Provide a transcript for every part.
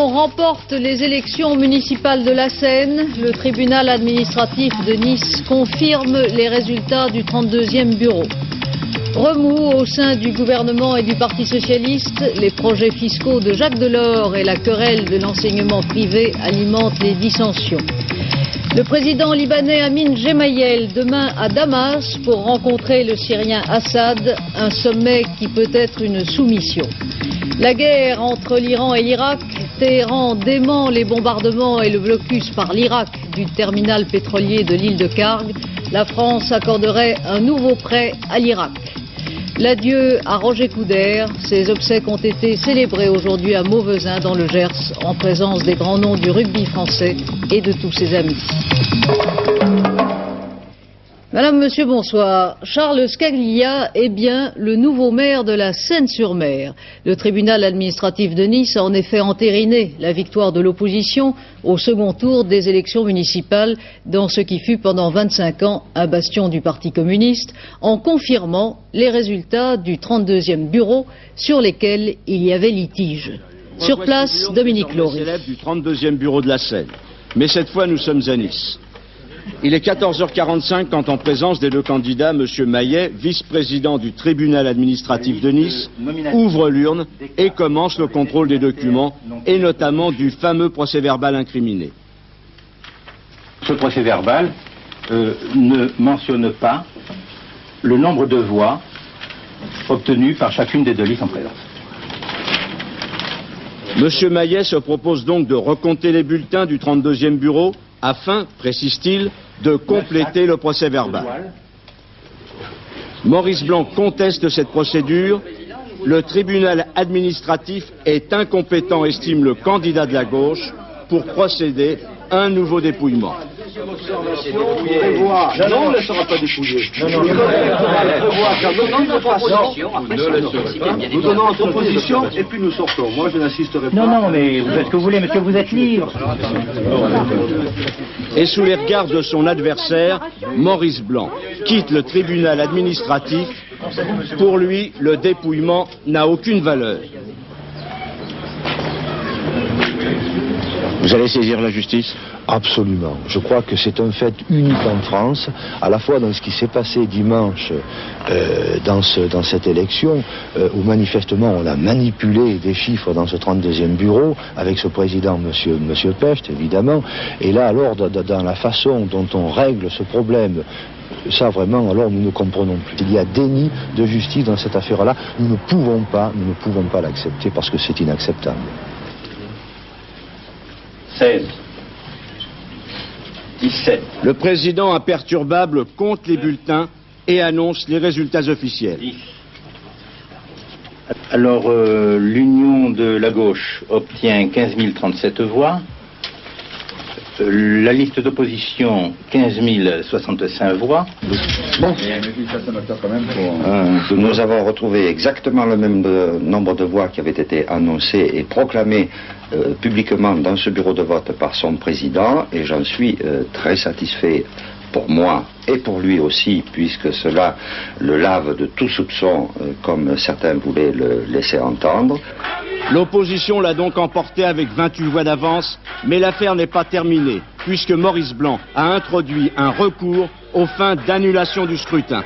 L'opposition remporte les élections municipales de la Seine. Le tribunal administratif de Nice confirme les résultats du 32e bureau. Remous au sein du gouvernement et du Parti socialiste, les projets fiscaux de Jacques Delors et la querelle de l'enseignement privé alimentent les dissensions. Le président libanais Amin Gemayel demain à Damas pour rencontrer le Syrien Assad, un sommet qui peut être une soumission. La guerre entre l'Iran et l'Irak, Téhéran dément les bombardements et le blocus par l'Irak du terminal pétrolier de l'île de Karg. La France accorderait un nouveau prêt à l'Irak. L'adieu à Roger Coudert, ses obsèques ont été célébrées aujourd'hui à Mauvezin dans le Gers en présence des grands noms du rugby français et de tous ses amis. Madame, Monsieur, bonsoir. Charles Scaglia est bien le nouveau maire de la Seine-sur-Mer. Le tribunal administratif de Nice a en effet entériné la victoire de l'opposition au second tour des élections municipales dans ce qui fut pendant 25 ans un bastion du Parti communiste, en confirmant les résultats du 32e bureau sur lesquels il y avait litige. Sur place, Dominique Laury. Du 32e bureau de la Seine. Mais cette fois, nous sommes à Nice. Il est 14h45 quand, en présence des deux candidats, M. Maillet, vice-président du tribunal administratif de Nice, ouvre l'urne et commence le contrôle des documents, et notamment du fameux procès-verbal incriminé. Ce procès-verbal ne mentionne pas le nombre de voix obtenues par chacune des deux listes en présence. M. Maillet se propose donc de recompter les bulletins du 32e bureau afin, précise-t-il, de compléter le procès-verbal. Maurice Blanc conteste cette procédure. Le tribunal administratif est incompétent, estime le candidat de la gauche, pour procéder à un nouveau dépouillement. Non, on ne sera pas dépouillé. Nous donnons notre position et puis nous sortons. Moi, je n'assisterai pas. Non, mais vous faites ce que vous voulez, monsieur, vous êtes libre. Et sous les regards de son adversaire, Maurice Blanc quitte le tribunal administratif. Pour lui, le dépouillement n'a aucune valeur. Vous allez saisir la justice ? Absolument. Je crois que c'est un fait unique en France, à la fois dans ce qui s'est passé dimanche dans cette élection, où manifestement on a manipulé des chiffres dans ce 32e bureau, avec ce président, monsieur Pecht, évidemment, et là alors dans la façon dont on règle ce problème, ça vraiment, alors nous ne comprenons plus. Il y a déni de justice dans cette affaire-là. Nous ne pouvons pas l'accepter parce que c'est inacceptable. 16. 17. Le président imperturbable compte les bulletins et annonce les résultats officiels. 10. Alors, l'Union de la gauche obtient 15 037 voix. La liste d'opposition, 15 065 voix. Bon. Nous avons retrouvé exactement le même nombre de voix qui avaient été annoncées et proclamées publiquement dans ce bureau de vote par son président, et j'en suis très satisfait pour moi et pour lui aussi, puisque cela le lave de tout soupçon, comme certains voulaient le laisser entendre. L'opposition l'a donc emporté avec 28 voix d'avance, mais l'affaire n'est pas terminée, puisque Maurice Blanc a introduit un recours aux fins d'annulation du scrutin.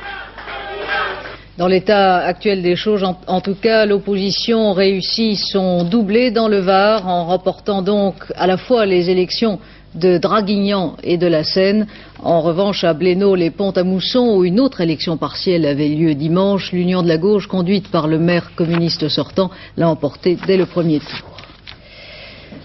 Dans l'état actuel des choses, en tout cas, l'opposition réussit son doublé dans le Var en remportant donc à la fois les élections de Draguignan et de la Seine. En revanche, à Blénaud-les-Pont-à-Mousson, où une autre élection partielle avait lieu dimanche, l'Union de la gauche, conduite par le maire communiste sortant, l'a emporté dès le premier tour.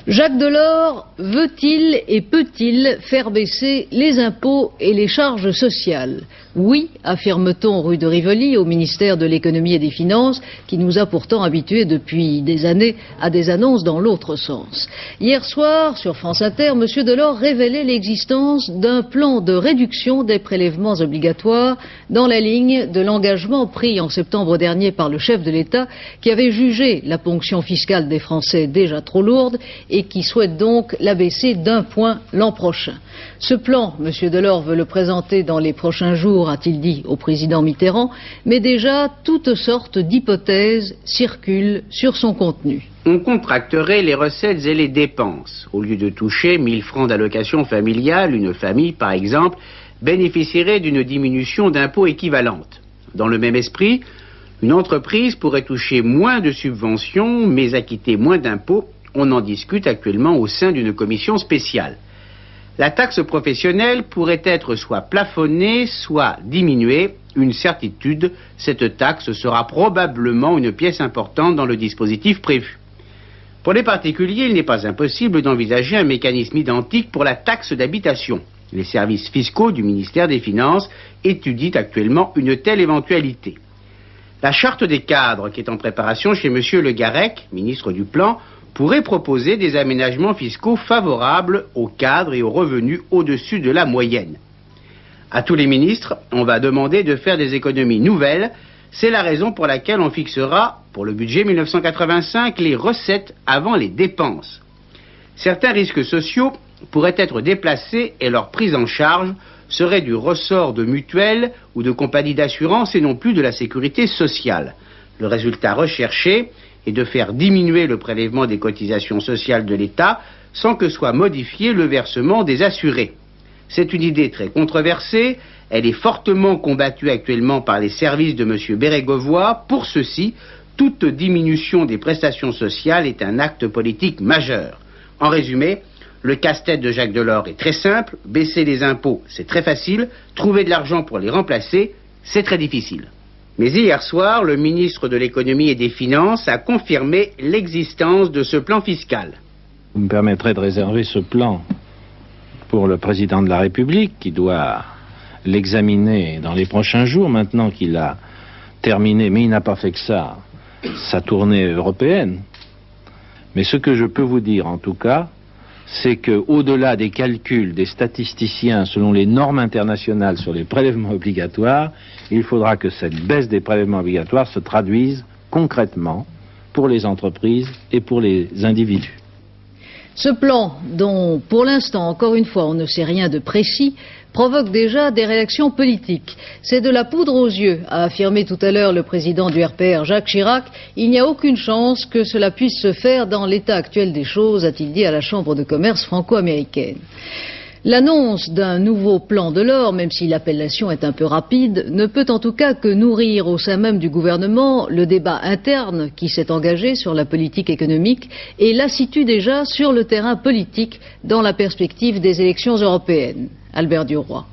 Jacques Delors veut-il et peut-il faire baisser les impôts et les charges sociales? Oui, affirme-t-on rue de Rivoli au ministère de l'économie et des finances, qui nous a pourtant habitués depuis des années à des annonces dans l'autre sens. Hier soir, sur France Inter, M. Delors révélait l'existence d'un plan de réduction des prélèvements obligatoires dans la ligne de l'engagement pris en septembre dernier par le chef de l'État, qui avait jugé la ponction fiscale des Français déjà trop lourde et qui souhaite donc l'abaisser d'1 point l'an prochain. Ce plan, M. Delors veut le présenter dans les prochains jours jour, a-t-il dit au président Mitterrand, mais déjà toutes sortes d'hypothèses circulent sur son contenu. On contracterait les recettes et les dépenses. Au lieu de toucher 1000 francs d'allocation familiale, une famille, par exemple, bénéficierait d'une diminution d'impôts équivalente. Dans le même esprit, une entreprise pourrait toucher moins de subventions, mais acquitter moins d'impôts. On en discute actuellement au sein d'une commission spéciale. La taxe professionnelle pourrait être soit plafonnée, soit diminuée. Une certitude, cette taxe sera probablement une pièce importante dans le dispositif prévu. Pour les particuliers, il n'est pas impossible d'envisager un mécanisme identique pour la taxe d'habitation. Les services fiscaux du ministère des Finances étudient actuellement une telle éventualité. La charte des cadres, qui est en préparation chez M. Le Garec, ministre du Plan, pourrait proposer des aménagements fiscaux favorables aux cadres et aux revenus au-dessus de la moyenne. À tous les ministres, on va demander de faire des économies nouvelles. C'est la raison pour laquelle on fixera, pour le budget 1985, les recettes avant les dépenses. Certains risques sociaux pourraient être déplacés et leur prise en charge serait du ressort de mutuelles ou de compagnies d'assurance et non plus de la sécurité sociale. Le résultat recherché est de faire diminuer le prélèvement des cotisations sociales de l'État sans que soit modifié le versement des assurés. C'est une idée très controversée, elle est fortement combattue actuellement par les services de M. Bérégovoy. Pour ceux-ci, toute diminution des prestations sociales est un acte politique majeur. En résumé, le casse-tête de Jacques Delors est très simple, baisser les impôts c'est très facile, trouver de l'argent pour les remplacer c'est très difficile. Mais hier soir, le ministre de l'économie et des finances a confirmé l'existence de ce plan fiscal. Vous me permettrez de réserver ce plan pour le président de la République qui doit l'examiner dans les prochains jours, maintenant qu'il a terminé, mais il n'a pas fait que ça, sa tournée européenne. Mais ce que je peux vous dire en tout cas, c'est qu'au-delà des calculs des statisticiens selon les normes internationales sur les prélèvements obligatoires, il faudra que cette baisse des prélèvements obligatoires se traduise concrètement pour les entreprises et pour les individus. Ce plan, dont pour l'instant, encore une fois, on ne sait rien de précis, provoque déjà des réactions politiques. C'est de la poudre aux yeux, a affirmé tout à l'heure le président du RPR, Jacques Chirac. Il n'y a aucune chance que cela puisse se faire dans l'état actuel des choses, a-t-il dit à la Chambre de commerce franco-américaine. L'annonce d'un nouveau plan Delors, même si l'appellation est un peu rapide, ne peut en tout cas que nourrir au sein même du gouvernement le débat interne qui s'est engagé sur la politique économique et la situe déjà sur le terrain politique dans la perspective des élections européennes. Albert Duroy.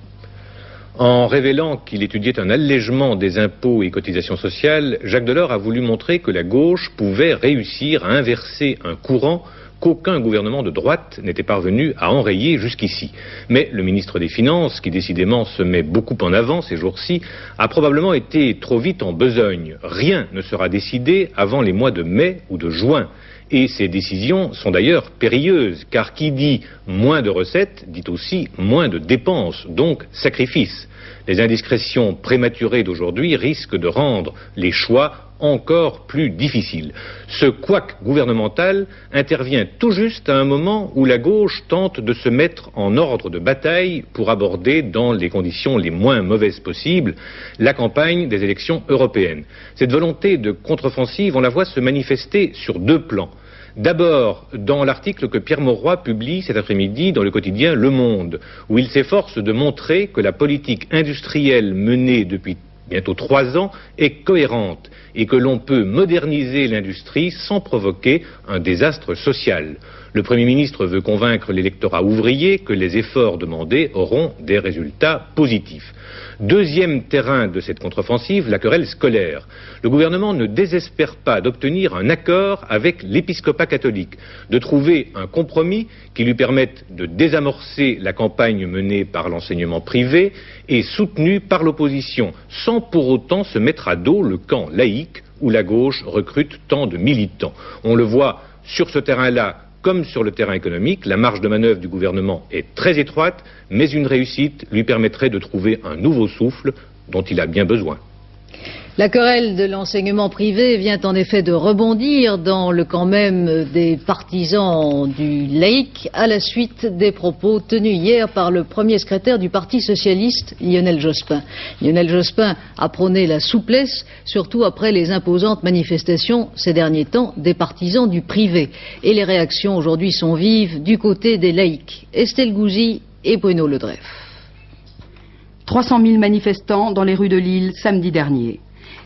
En révélant qu'il étudiait un allègement des impôts et cotisations sociales, Jacques Delors a voulu montrer que la gauche pouvait réussir à inverser un courant qu'aucun gouvernement de droite n'était parvenu à enrayer jusqu'ici. Mais le ministre des Finances, qui décidément se met beaucoup en avant ces jours-ci, a probablement été trop vite en besogne. Rien ne sera décidé avant les mois de mai ou de juin. Et ces décisions sont d'ailleurs périlleuses, car qui dit moins de recettes dit aussi moins de dépenses, donc sacrifices. Les indiscrétions prématurées d'aujourd'hui risquent de rendre les choix encore plus difficiles. Ce couac gouvernemental intervient tout juste à un moment où la gauche tente de se mettre en ordre de bataille pour aborder, dans les conditions les moins mauvaises possibles, la campagne des élections européennes. Cette volonté de contre-offensive, on la voit se manifester sur deux plans. D'abord, dans l'article que Pierre Mauroy publie cet après-midi dans le quotidien Le Monde, où il s'efforce de montrer que la politique industrielle menée depuis bientôt 3 ans est cohérente et que l'on peut moderniser l'industrie sans provoquer un désastre social. Le Premier ministre veut convaincre l'électorat ouvrier que les efforts demandés auront des résultats positifs. Deuxième terrain de cette contre-offensive, la querelle scolaire. Le gouvernement ne désespère pas d'obtenir un accord avec l'épiscopat catholique, de trouver un compromis qui lui permette de désamorcer la campagne menée par l'enseignement privé et soutenue par l'opposition, sans pour autant se mettre à dos le camp laïque où la gauche recrute tant de militants. On le voit sur ce terrain-là comme sur le terrain économique, la marge de manœuvre du gouvernement est très étroite, mais une réussite lui permettrait de trouver un nouveau souffle dont il a bien besoin. La querelle de l'enseignement privé vient en effet de rebondir dans le camp même des partisans du laïc à la suite des propos tenus hier par le premier secrétaire du Parti socialiste, Lionel Jospin. Lionel Jospin a prôné la souplesse, surtout après les imposantes manifestations ces derniers temps des partisans du privé. Et les réactions aujourd'hui sont vives du côté des laïcs. Estelle Gouzy et Bruno Ledreff. 300 000 manifestants dans les rues de Lille samedi dernier.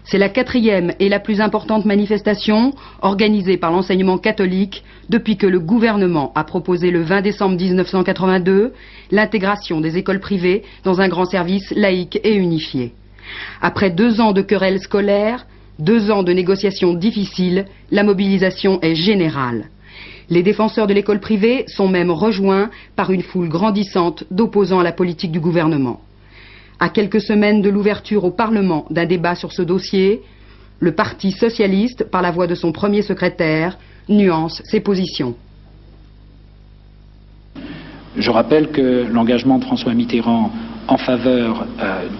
C'est la 4e et la plus importante manifestation organisée par l'enseignement catholique depuis que le gouvernement a proposé le 20 décembre 1982 l'intégration des écoles privées dans un grand service laïque et unifié. Après 2 ans de querelles scolaires, 2 ans de négociations difficiles, la mobilisation est générale. Les défenseurs de l'école privée sont même rejoints par une foule grandissante d'opposants à la politique du gouvernement. À quelques semaines de l'ouverture au Parlement d'un débat sur ce dossier, le Parti socialiste, par la voix de son premier secrétaire, nuance ses positions. Je rappelle que l'engagement de François Mitterrand en faveur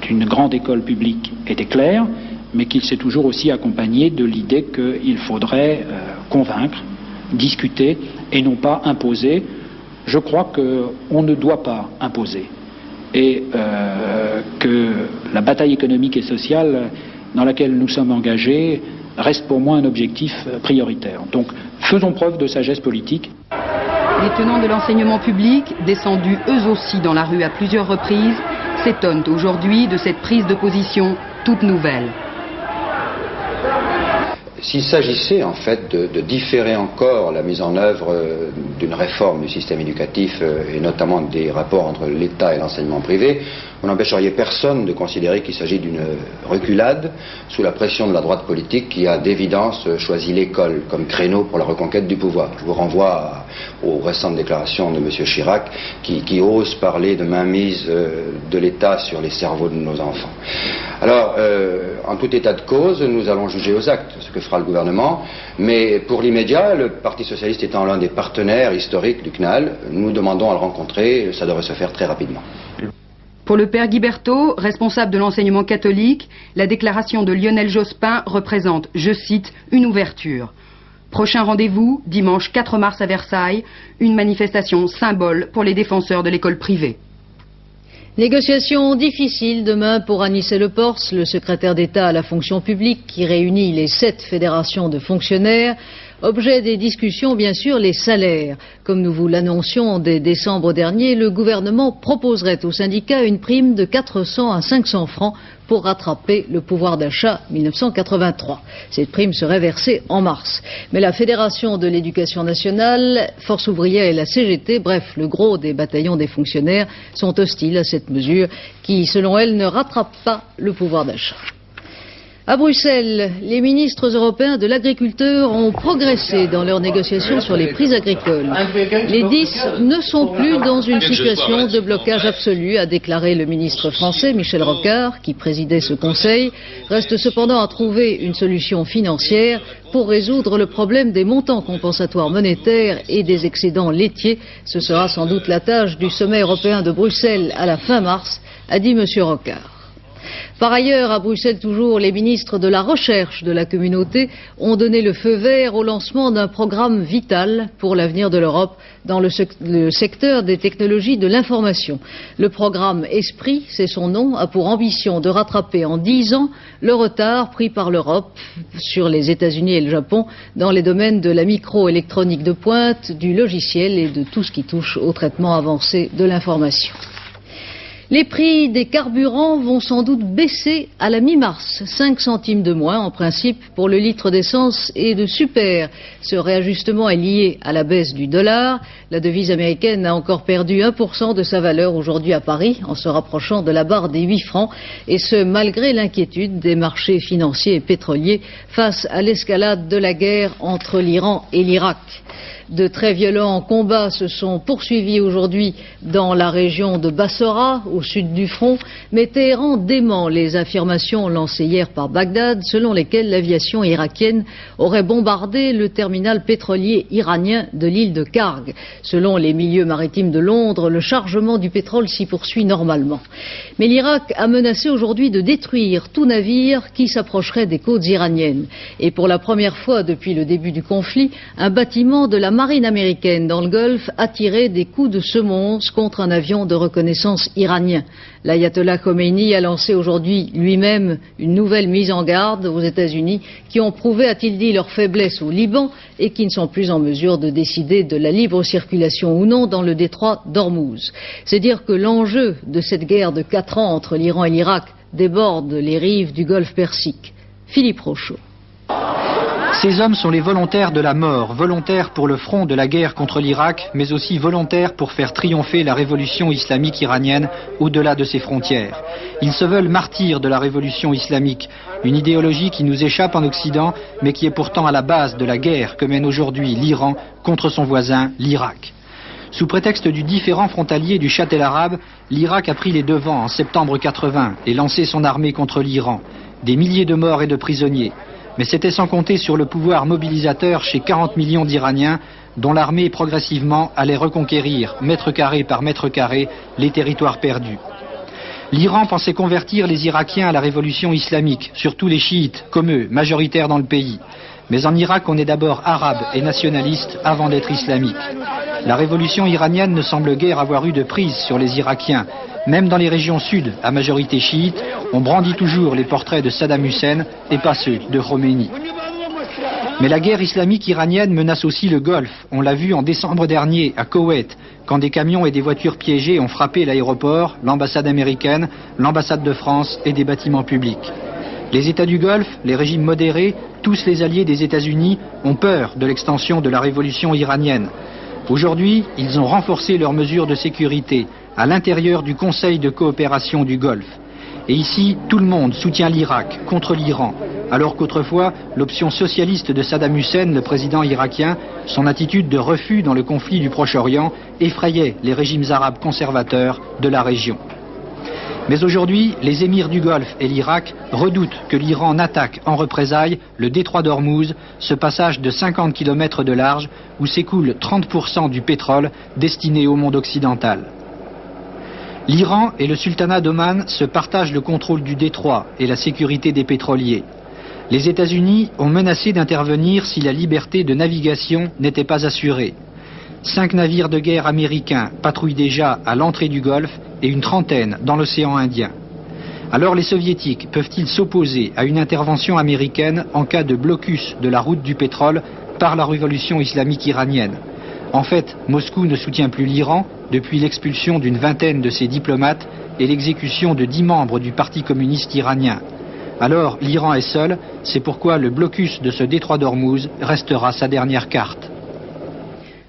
d'une grande école publique était clair, mais qu'il s'est toujours aussi accompagné de l'idée qu'il faudrait convaincre, discuter et non pas imposer. Je crois qu'on ne doit pas imposer. Et que la bataille économique et sociale dans laquelle nous sommes engagés reste pour moi un objectif prioritaire. Donc faisons preuve de sagesse politique. Les tenants de l'enseignement public, descendus eux aussi dans la rue à plusieurs reprises, s'étonnent aujourd'hui de cette prise de position toute nouvelle. S'il s'agissait en fait de différer encore la mise en œuvre d'une réforme du système éducatif et notamment des rapports entre l'État et l'enseignement privé, vous n'empêcheriez personne de considérer qu'il s'agit d'une reculade sous la pression de la droite politique qui a d'évidence choisi l'école comme créneau pour la reconquête du pouvoir. Je vous renvoie aux récentes déclarations de M. Chirac qui ose parler de mainmise de l'État sur les cerveaux de nos enfants. Alors, en tout état de cause, nous allons juger aux actes ce que fera le gouvernement, mais pour l'immédiat, le Parti socialiste étant l'un des partenaires historiques du CNAL, nous demandons à le rencontrer, ça devrait se faire très rapidement. Pour le père Guiberto, responsable de l'enseignement catholique, la déclaration de Lionel Jospin représente, je cite, une ouverture. Prochain rendez-vous, dimanche 4 mars à Versailles, une manifestation symbole pour les défenseurs de l'école privée. Négociation difficile demain pour Anicet Le Pors, le secrétaire d'État à la fonction publique qui réunit les 7 fédérations de fonctionnaires. Objet des discussions, bien sûr, les salaires. Comme nous vous l'annoncions dès décembre dernier, le gouvernement proposerait aux syndicats une prime de 400 à 500 francs pour rattraper le pouvoir d'achat 1983. Cette prime serait versée en mars. Mais la Fédération de l'éducation nationale, Force ouvrière et la CGT, bref, le gros des bataillons des fonctionnaires, sont hostiles à cette mesure qui, selon elles, ne rattrape pas le pouvoir d'achat. À Bruxelles, les ministres européens de l'agriculture ont progressé dans leurs négociations sur les prix agricoles. Les 10 ne sont plus dans une situation de blocage absolu, a déclaré le ministre français Michel Rocard, qui présidait ce conseil. Reste cependant à trouver une solution financière pour résoudre le problème des montants compensatoires monétaires et des excédents laitiers. Ce sera sans doute la tâche du sommet européen de Bruxelles à la fin mars, a dit M. Rocard. Par ailleurs, à Bruxelles toujours, les ministres de la Recherche de la Communauté ont donné le feu vert au lancement d'un programme vital pour l'avenir de l'Europe dans le secteur des technologies de l'information. Le programme Esprit, c'est son nom, a pour ambition de rattraper en 10 ans le retard pris par l'Europe sur les États-Unis et le Japon dans les domaines de la microélectronique de pointe, du logiciel et de tout ce qui touche au traitement avancé de l'information. Les prix des carburants vont sans doute baisser à la mi-mars, 5 centimes de moins en principe pour le litre d'essence et de super. Ce réajustement est lié à la baisse du dollar. La devise américaine a encore perdu 1% de sa valeur aujourd'hui à Paris en se rapprochant de la barre des 8 francs et ce malgré l'inquiétude des marchés financiers et pétroliers face à l'escalade de la guerre entre l'Iran et l'Irak. De très violents combats se sont poursuivis aujourd'hui dans la région de Bassora, au sud du front, mais Téhéran dément les affirmations lancées hier par Bagdad, selon lesquelles l'aviation irakienne aurait bombardé le terminal pétrolier iranien de l'île de Karg. Selon les milieux maritimes de Londres, le chargement du pétrole s'y poursuit normalement. Mais l'Irak a menacé aujourd'hui de détruire tout navire qui s'approcherait des côtes iraniennes. Et pour la première fois depuis le début du conflit, un bâtiment de la marine américaine dans le Golfe a tiré des coups de semonce contre un avion de reconnaissance iranien. L'ayatollah Khomeini a lancé aujourd'hui lui-même une nouvelle mise en garde aux États-Unis qui ont prouvé, a-t-il dit, leur faiblesse au Liban et qui ne sont plus en mesure de décider de la libre circulation ou non dans le détroit d'Ormuz. C'est dire que l'enjeu de cette guerre de 4 ans entre l'Iran et l'Irak déborde les rives du Golfe Persique. Philippe Rochaud. Ces hommes sont les volontaires de la mort, volontaires pour le front de la guerre contre l'Irak, mais aussi volontaires pour faire triompher la révolution islamique iranienne au-delà de ses frontières. Ils se veulent martyrs de la révolution islamique, une idéologie qui nous échappe en Occident, mais qui est pourtant à la base de la guerre que mène aujourd'hui l'Iran contre son voisin, l'Irak. Sous prétexte du différend frontalier du châtel arabe, l'Irak a pris les devants en septembre 80 et lancé son armée contre l'Iran. Des milliers de morts et de prisonniers. Mais c'était sans compter sur le pouvoir mobilisateur chez 40 millions d'Iraniens dont l'armée progressivement allait reconquérir, mètre carré par mètre carré, les territoires perdus. L'Iran pensait convertir les Irakiens à la révolution islamique, surtout les chiites, comme eux, majoritaires dans le pays. Mais en Irak, on est d'abord arabe et nationaliste avant d'être islamique. La révolution iranienne ne semble guère avoir eu de prise sur les Irakiens. Même dans les régions sud, à majorité chiite, on brandit toujours les portraits de Saddam Hussein et pas ceux de Khomeini. Mais la guerre islamique iranienne menace aussi le Golfe. On l'a vu en décembre dernier à Koweït, quand des camions et des voitures piégées ont frappé l'aéroport, l'ambassade américaine, l'ambassade de France et des bâtiments publics. Les États du Golfe, les régimes modérés, tous les alliés des États-Unis ont peur de l'extension de la révolution iranienne. Aujourd'hui, ils ont renforcé leurs mesures de sécurité à l'intérieur du Conseil de coopération du Golfe. Et ici, tout le monde soutient l'Irak contre l'Iran, alors qu'autrefois, l'option socialiste de Saddam Hussein, le président irakien, son attitude de refus dans le conflit du Proche-Orient, effrayait les régimes arabes conservateurs de la région. Mais aujourd'hui, les émirs du Golfe et l'Irak redoutent que l'Iran n'attaque en représailles le détroit d'Ormuz, ce passage de 50 km de large où s'écoule 30% du pétrole destiné au monde occidental. L'Iran et le sultanat d'Oman se partagent le contrôle du détroit et la sécurité des pétroliers. Les États-Unis ont menacé d'intervenir si la liberté de navigation n'était pas assurée. 5 navires de guerre américains patrouillent déjà à l'entrée du Golfe et une trentaine dans l'océan Indien. Alors les soviétiques peuvent-ils s'opposer à une intervention américaine en cas de blocus de la route du pétrole par la révolution islamique iranienne? En fait, Moscou ne soutient plus l'Iran depuis l'expulsion d'une vingtaine de ses diplomates et l'exécution de 10 membres du Parti communiste iranien. Alors l'Iran est seul, c'est pourquoi le blocus de ce détroit d'Ormuz restera sa dernière carte.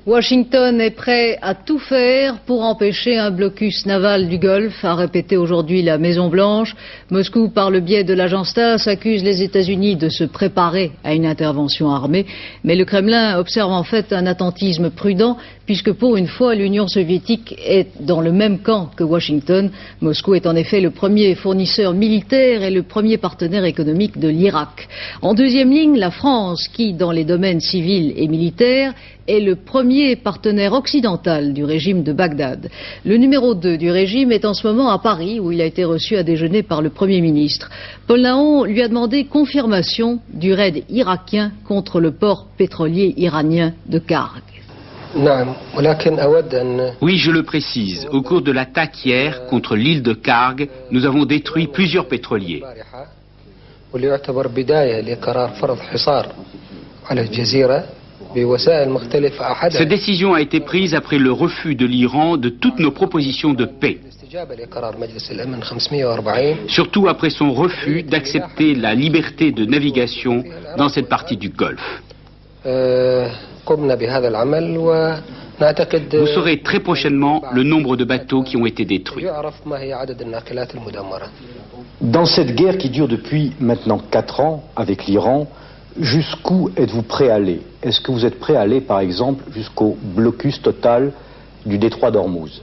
Washington est prêt à tout faire pour empêcher un blocus naval du Golfe, a répété aujourd'hui la Maison-Blanche. Moscou, par le biais de l'agence TASS, accuse les États-Unis de se préparer à une intervention armée. Mais le Kremlin observe en fait un attentisme prudent, puisque pour une fois, l'Union soviétique est dans le même camp que Washington. Moscou est en effet le premier fournisseur militaire et le premier partenaire économique de l'Irak. En deuxième ligne, la France, qui, dans les domaines civils et militaires, est le premier partenaire occidental du régime de Bagdad. Le numéro 2 du régime est en ce moment à Paris, où il a été reçu à déjeuner par le Premier ministre. Paul Nahon lui a demandé confirmation du raid irakien contre le port pétrolier iranien de Karg. Oui, je le précise. Au cours de l'attaque hier contre l'île de Karg, nous avons détruit plusieurs pétroliers. Cette décision a été prise après le refus de l'Iran de toutes nos propositions de paix. Surtout après son refus d'accepter la liberté de navigation dans cette partie du Golfe. Vous saurez très prochainement le nombre de bateaux qui ont été détruits. Dans cette guerre qui dure depuis maintenant 4 ans avec l'Iran, Jusqu'où êtes-vous prêt à aller? Est-ce que vous êtes prêt à aller, par exemple, jusqu'au blocus total du détroit d'Ormuz?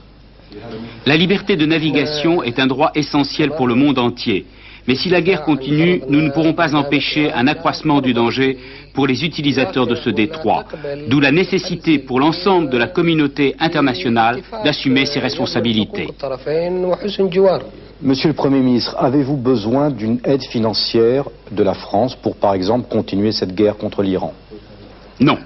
La liberté de navigation est un droit essentiel pour le monde entier. Mais si la guerre continue, nous ne pourrons pas empêcher un accroissement du danger pour les utilisateurs de ce détroit. D'où la nécessité pour l'ensemble de la communauté internationale d'assumer ses responsabilités. Monsieur le Premier ministre, avez-vous besoin d'une aide financière de la France pour, par exemple, continuer cette guerre contre l'Iran? Non.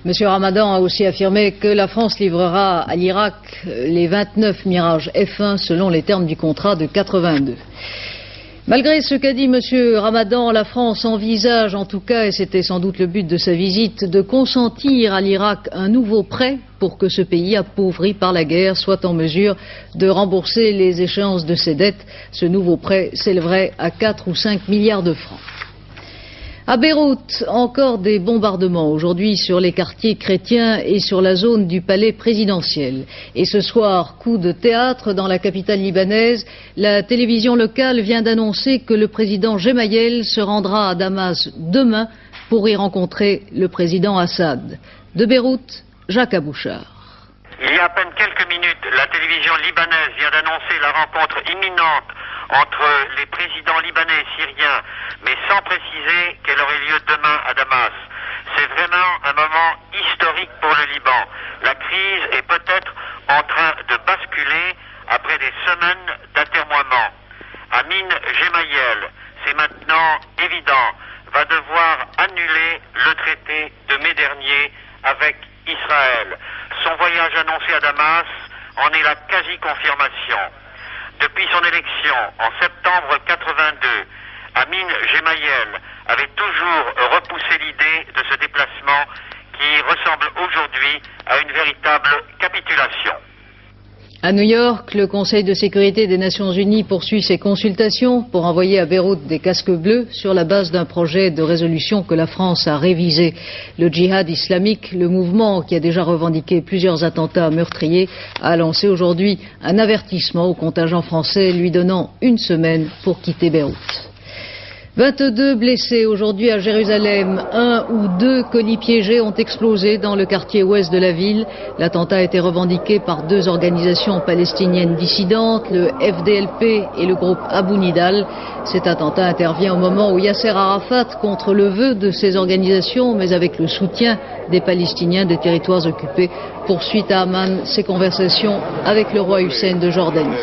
Monsieur Ramadan a aussi affirmé que la France livrera à l'Irak les 29 Mirage F1 selon les termes du contrat de 82. Malgré ce qu'a dit Monsieur Ramadan, la France envisage en tout cas, et c'était sans doute le but de sa visite, de consentir à l'Irak un nouveau prêt pour que ce pays appauvri par la guerre soit en mesure de rembourser les échéances de ses dettes. Ce nouveau prêt s'élèverait à 4 ou 5 milliards de francs. À Beyrouth, encore des bombardements aujourd'hui sur les quartiers chrétiens et sur la zone du palais présidentiel. Et ce soir, coup de théâtre dans la capitale libanaise, la télévision locale vient d'annoncer que le président Gemayel se rendra à Damas demain pour y rencontrer le président Assad. De Beyrouth, Jacques Abouchard. Il y a à peine quelques minutes, la télévision libanaise vient d'annoncer la rencontre imminente entre les présidents libanais et syriens, mais sans préciser qu'elle aurait lieu demain à Damas. C'est vraiment un moment historique pour le Liban. La crise est peut-être en train de basculer après des semaines d'atermoiement. Amin Gemayel, c'est maintenant évident, va devoir annuler le traité de mai dernier avec Israël. Son voyage annoncé à Damas en est la quasi-confirmation. Depuis son élection en septembre 82, Amin Gemayel avait toujours repoussé l'idée de ce déplacement qui ressemble aujourd'hui à une véritable capitulation. À New York, le Conseil de sécurité des Nations Unies poursuit ses consultations pour envoyer à Beyrouth des casques bleus sur la base d'un projet de résolution que la France a révisé. Le djihad islamique, le mouvement qui a déjà revendiqué plusieurs attentats meurtriers, a lancé aujourd'hui un avertissement au contingent français lui donnant une semaine pour quitter Beyrouth. 22 blessés aujourd'hui à Jérusalem. 1 ou 2 colis piégés ont explosé dans le quartier ouest de la ville. L'attentat a été revendiqué par 2 organisations palestiniennes dissidentes, le FDLP et le groupe Abu Nidal. Cet attentat intervient au moment où Yasser Arafat, contre le vœu de ces organisations, mais avec le soutien des Palestiniens des territoires occupés, poursuit à Amman ses conversations avec le roi Hussein de Jordanie.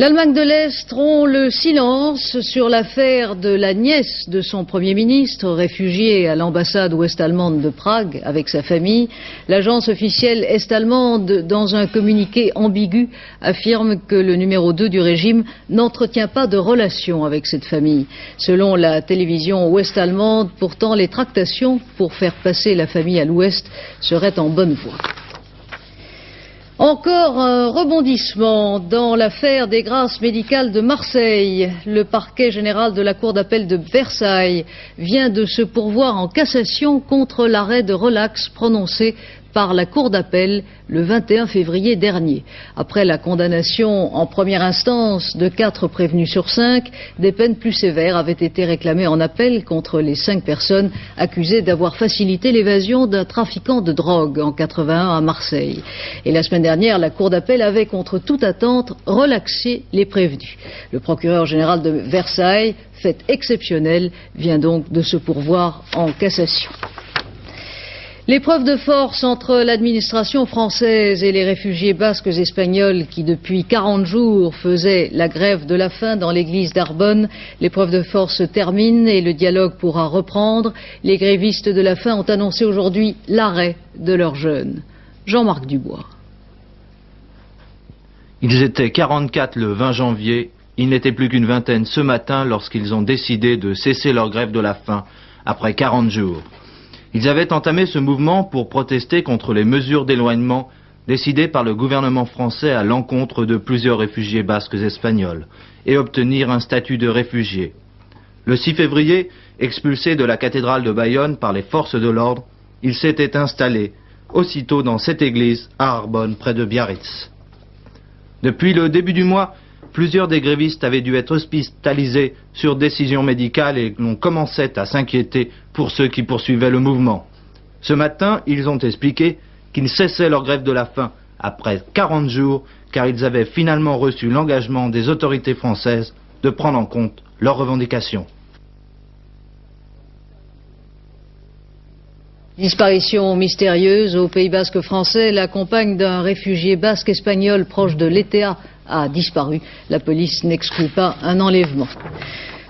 L'Allemagne de l'Est rompt le silence sur l'affaire de la nièce de son Premier ministre, réfugiée à l'ambassade ouest-allemande de Prague avec sa famille. L'agence officielle est-allemande, dans un communiqué ambigu, affirme que le numéro 2 du régime n'entretient pas de relation avec cette famille. Selon la télévision ouest-allemande, pourtant, les tractations pour faire passer la famille à l'ouest seraient en bonne voie. Encore un rebondissement dans l'affaire des grâces médicales de Marseille. Le parquet général de la Cour d'appel de Versailles vient de se pourvoir en cassation contre l'arrêt de relax prononcé par la Cour d'appel le 21 février dernier. Après la condamnation en première instance de 4 prévenus sur 5, des peines plus sévères avaient été réclamées en appel contre les 5 personnes accusées d'avoir facilité l'évasion d'un trafiquant de drogue en 81 à Marseille. Et la semaine dernière, la Cour d'appel avait, contre toute attente, relaxé les prévenus. Le procureur général de Versailles, fait exceptionnel, vient donc de se pourvoir en cassation. L'épreuve de force entre l'administration française et les réfugiés basques espagnols qui depuis 40 jours faisaient la grève de la faim dans l'église d'Arbonne, l'épreuve de force se termine et le dialogue pourra reprendre. Les grévistes de la faim ont annoncé aujourd'hui l'arrêt de leur jeûne. Jean-Marc Dubois. Ils étaient 44 le 20 janvier, ils n'étaient plus qu'une vingtaine ce matin lorsqu'ils ont décidé de cesser leur grève de la faim après 40 jours. Ils avaient entamé ce mouvement pour protester contre les mesures d'éloignement décidées par le gouvernement français à l'encontre de plusieurs réfugiés basques espagnols et obtenir un statut de réfugié. Le 6 février, expulsé de la cathédrale de Bayonne par les forces de l'ordre, il s'était installé aussitôt dans cette église à Arbonne près de Biarritz. Depuis le début du mois, Plusieurs des grévistes avaient dû être hospitalisés sur décision médicale et l'on commençait à s'inquiéter pour ceux qui poursuivaient le mouvement. Ce matin, ils ont expliqué qu'ils cessaient leur grève de la faim après 40 jours, car ils avaient finalement reçu l'engagement des autorités françaises de prendre en compte leurs revendications. Disparition mystérieuse au Pays basque français. La compagne d'un réfugié basque espagnol proche de l'ETA a disparu. La police n'exclut pas un enlèvement.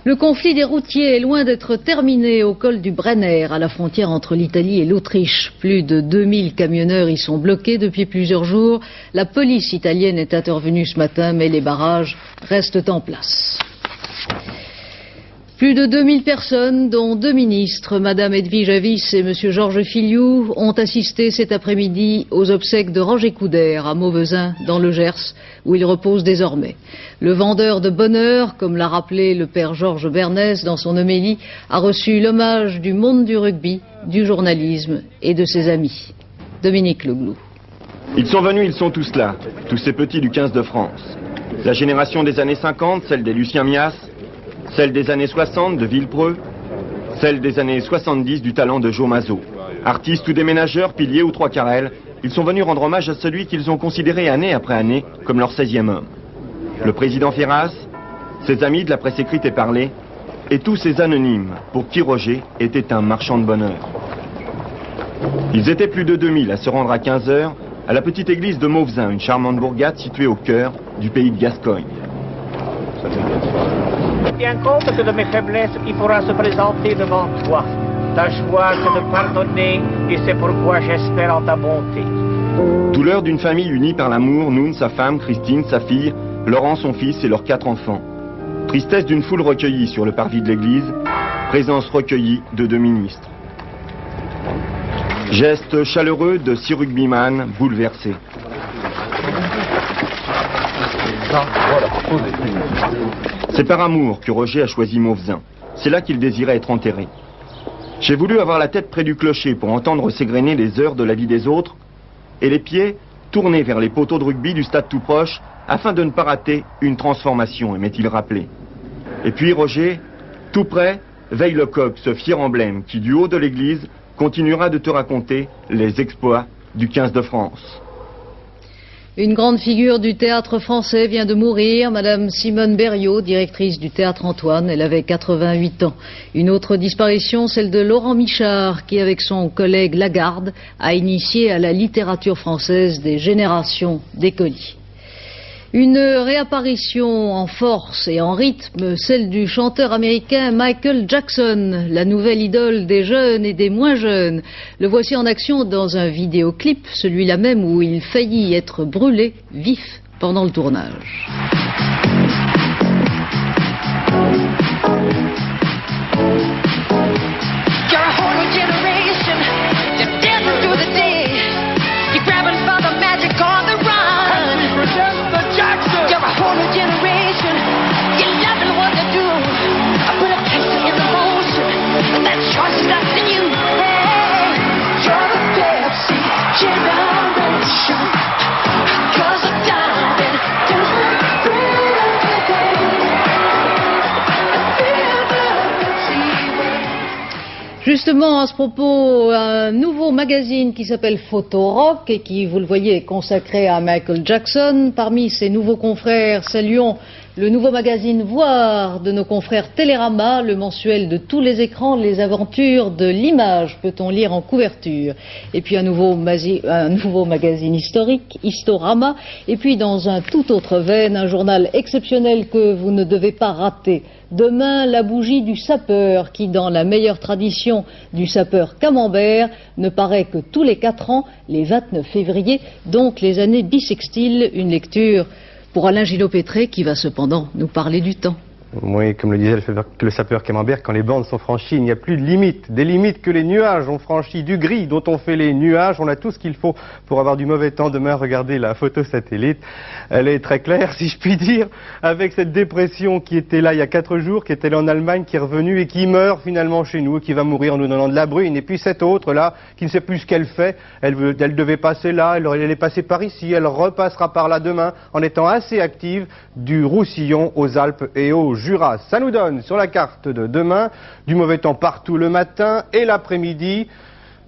Le conflit des routiers est loin d'être terminé au col du Brenner, à la frontière entre l'Italie et l'Autriche. Plus de 2000 camionneurs y sont bloqués depuis plusieurs jours. La police italienne est intervenue ce matin, mais les barrages restent en place. Plus de 2000 personnes, dont 2 ministres, Madame Edwige Avis et Monsieur Georges Filiou, ont assisté cet après-midi aux obsèques de Roger Coudert à Mauvezin, dans le Gers, où il repose désormais. Le vendeur de bonheur, comme l'a rappelé le père Georges Bernès dans son homélie, a reçu l'hommage du monde du rugby, du journalisme et de ses amis. Dominique Leglou. Ils sont venus, ils sont tous là, tous ces petits du 15 de France. La génération des années 50, celle des Lucien Mias, celle des années 60 de Villepreux, celle des années 70 du talent de Joe Mazot. Artistes ou déménageurs, piliers ou trois carrels, ils sont venus rendre hommage à celui qu'ils ont considéré année après année comme leur 16e homme. Le président Ferraz, ses amis de la presse écrite et parlée, et tous ces anonymes pour qui Roger était un marchand de bonheur. Ils étaient plus de 2000 à se rendre à 15 h à la petite église de Mauvezin, une charmante bourgade située au cœur du pays de Gascogne. Tiens compte que de mes faiblesses qui pourra se présenter devant toi. Ta joie, c'est de pardonner, et c'est pourquoi j'espère en ta bonté. Douleur d'une famille unie par l'amour, Noun, sa femme, Christine, sa fille, Laurent, son fils et leurs 4 enfants. Tristesse d'une foule recueillie sur le parvis de l'église, présence recueillie de 2 ministres. Geste chaleureux de 6 rugbyman bouleversés. C'est par amour que Roger a choisi Mauvezin. C'est là qu'il désirait être enterré. J'ai voulu avoir la tête près du clocher pour entendre s'égrener les heures de la vie des autres et les pieds tournés vers les poteaux de rugby du stade tout proche afin de ne pas rater une transformation, aimait-il rappeler. Et puis Roger, tout près, veille le coq, ce fier emblème qui, du haut de l'église, continuera de te raconter les exploits du 15 de France. Une grande figure du théâtre français vient de mourir, Madame Simone Berriot, directrice du théâtre Antoine. Elle avait 88 ans. Une autre disparition, celle de Laurent Michard, qui avec son collègue Lagarde a initié à la littérature française des générations d'écoliers. Une réapparition en force et en rythme, celle du chanteur américain Michael Jackson, la nouvelle idole des jeunes et des moins jeunes. Le voici en action dans un vidéoclip, celui-là même où il faillit être brûlé vif pendant le tournage. Justement, à ce propos, un nouveau magazine qui s'appelle Photorock et qui, vous le voyez, est consacré à Michael Jackson. Parmi ses nouveaux confrères, saluons le nouveau magazine Voir de nos confrères Télérama, le mensuel de tous les écrans, les aventures de l'image, peut-on lire en couverture. Et puis un nouveau magazine historique, Historama. Et puis dans un tout autre veine, un journal exceptionnel que vous ne devez pas rater. Demain, la bougie du sapeur, qui, dans la meilleure tradition du sapeur camembert, ne paraît que tous les 4 ans, les 29 février, donc les années bissextiles. Une lecture pour Alain Gillot-Pétré, qui va cependant nous parler du temps. Oui, comme le disait le sapeur Camembert, quand les bornes sont franchies, il n'y a plus de limites. Des limites que les nuages ont franchies, du gris dont on fait les nuages. On a tout ce qu'il faut pour avoir du mauvais temps. Demain, regardez la photo satellite. Elle est très claire, si je puis dire, avec cette dépression qui était là il y a 4 jours, qui était là en Allemagne, qui est revenue et qui meurt finalement chez nous, et qui va mourir en nous donnant de la bruine. Et puis cette autre là, qui ne sait plus ce qu'elle fait, elle devait passer là, elle allait passer par ici, elle repassera par là demain, en étant assez active du Roussillon aux Alpes et au Jura. Ça nous donne sur la carte de demain du mauvais temps partout le matin et l'après-midi.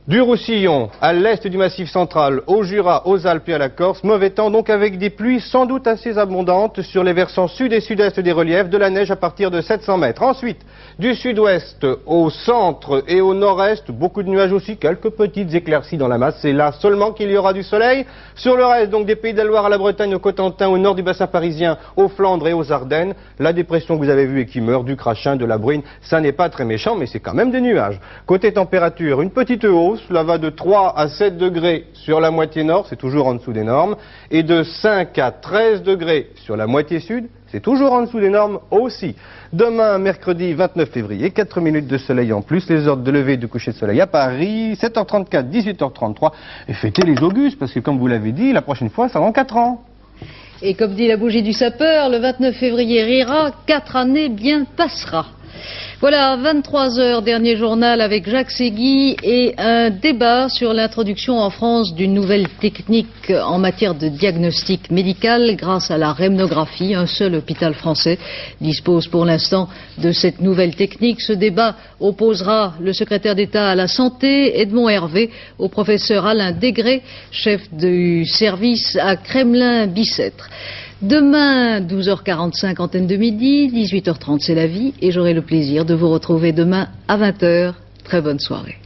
Du Roussillon à l'est du Massif central, au Jura, aux Alpes et à la Corse, mauvais temps donc avec des pluies sans doute assez abondantes sur les versants sud et sud-est des reliefs, de la neige à partir de 700 mètres. Ensuite, du sud-ouest au centre et au nord-est, beaucoup de nuages aussi, quelques petites éclaircies dans la masse. C'est là seulement qu'il y aura du soleil. Sur le reste, donc des Pays de la Loire à la Bretagne, au Cotentin, au nord du bassin parisien, aux Flandres et aux Ardennes, la dépression que vous avez vue et qui meurt, du crachin, de la bruine, ça n'est pas très méchant, mais c'est quand même des nuages. Côté température, une petite hausse. Cela va de 3 à 7 degrés sur la moitié nord, c'est toujours en dessous des normes, et de 5 à 13 degrés sur la moitié sud, c'est toujours en dessous des normes aussi. Demain, mercredi 29 février, 4 minutes de soleil en plus, les ordres de lever et de coucher de soleil à Paris, 7h34, 18h33, et fêtez les Augustes, parce que comme vous l'avez dit, la prochaine fois, ça rend 4 ans. Et comme dit la bougie du sapeur, le 29 février rira, 4 années bien passera. Voilà, 23h, dernier journal avec Jacques Segui et un débat sur l'introduction en France d'une nouvelle technique en matière de diagnostic médical grâce à la rhémnographie. Un seul hôpital français dispose pour l'instant de cette nouvelle technique. Ce débat opposera le secrétaire d'État à la Santé, Edmond Hervé, au professeur Alain Degré, chef du service à Kremlin-Bicêtre. Demain, 12h45, antenne de midi, 18h30, c'est la vie, et j'aurai le plaisir de vous retrouver demain à 20h. Très bonne soirée.